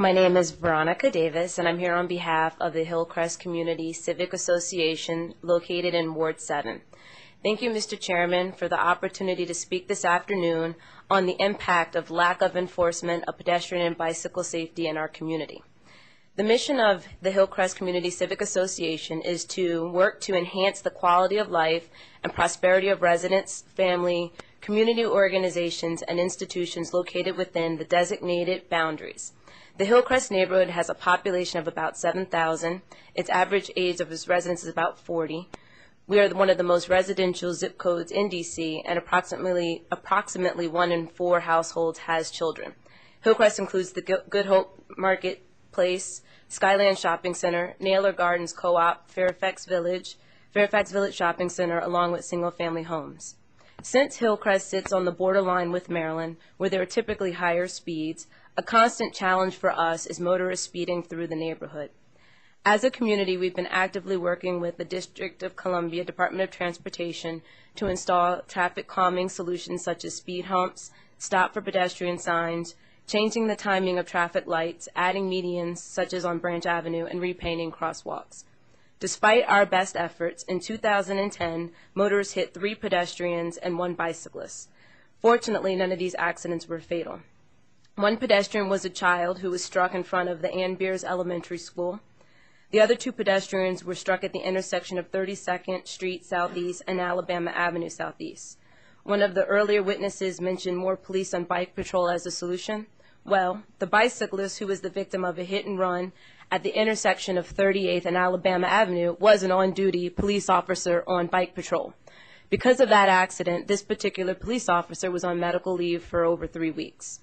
My name is Veronica Davis, and I'm here on behalf of the Hillcrest Community Civic Association located in Ward 7. Thank you, Mr. Chairman, for the opportunity to speak this afternoon on the impact of lack of enforcement of pedestrian and bicycle safety in our community. The mission of the Hillcrest Community Civic Association is to work to enhance the quality of life and prosperity of residents, family, community organizations, and institutions located within the designated boundaries. The Hillcrest neighborhood has a population of about 7,000. Its average age of its residents is about 40. We are one of the most residential zip codes in D.C., and approximately 1 in 4 households has children. Hillcrest includes the Good Hope Marketplace, Skyland Shopping Center, Naylor Gardens Co-op, Fairfax Village Shopping Center, along with single-family homes. Since Hillcrest sits on the borderline with Maryland, where there are typically higher speeds, a constant challenge for us is motorists speeding through the neighborhood. As a community, we've been actively working with the District of Columbia Department of Transportation to install traffic calming solutions such as speed humps, stop for pedestrian signs, changing the timing of traffic lights, adding medians such as on Branch Avenue, and repainting crosswalks. Despite our best efforts, in 2010, motorists hit 3 pedestrians and 1 bicyclist. Fortunately, none of these accidents were fatal. 1 pedestrian was a child who was struck in front of the Ann Beers Elementary School. The other 2 pedestrians were struck at the intersection of 32nd Street Southeast and Alabama Avenue Southeast. One of the earlier witnesses mentioned more police on bike patrol as a solution. Well, the bicyclist who was the victim of a hit and run at the intersection of 38th and Alabama Avenue was an on-duty police officer on bike patrol. Because of that accident, this particular police officer was on medical leave for over 3 weeks.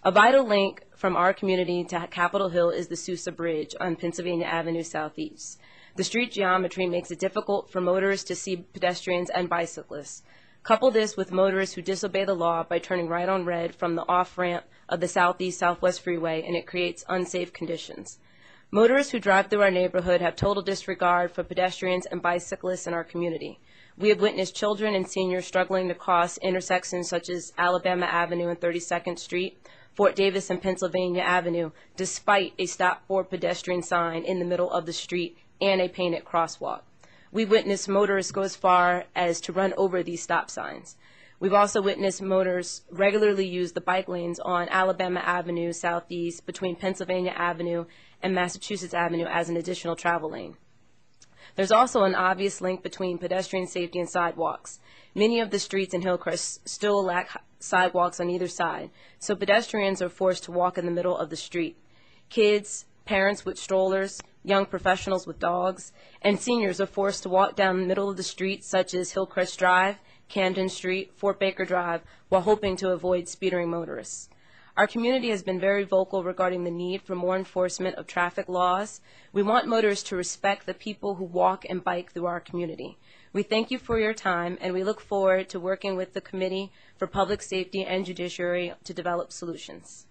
A vital link from our community to Capitol Hill is the Sousa Bridge on Pennsylvania Avenue Southeast. The street geometry makes it difficult for motorists to see pedestrians and bicyclists. Couple this with motorists who disobey the law by turning right on red from the off-ramp of the Southeast-Southwest Freeway, and it creates unsafe conditions. Motorists who drive through our neighborhood have total disregard for pedestrians and bicyclists in our community. We have witnessed children and seniors struggling to cross intersections such as Alabama Avenue and 32nd Street, Fort Davis and Pennsylvania Avenue, despite a stop for pedestrian sign in the middle of the street and a painted crosswalk. We've witnessed motorists go as far as to run over these stop signs. We've also witnessed motorists regularly use the bike lanes on Alabama Avenue Southeast between Pennsylvania Avenue and Massachusetts Avenue as an additional travel lane. There's also an obvious link between pedestrian safety and sidewalks. Many of the streets in Hillcrest still lack sidewalks on either side, so pedestrians are forced to walk in the middle of the street. Kids, parents with strollers, young professionals with dogs, and seniors are forced to walk down the middle of the street, such as Hillcrest Drive, Camden Street, Fort Baker Drive, while hoping to avoid speeding motorists. Our community has been very vocal regarding the need for more enforcement of traffic laws. We want motorists to respect the people who walk and bike through our community. We thank you for your time, and we look forward to working with the Committee for Public Safety and Judiciary to develop solutions.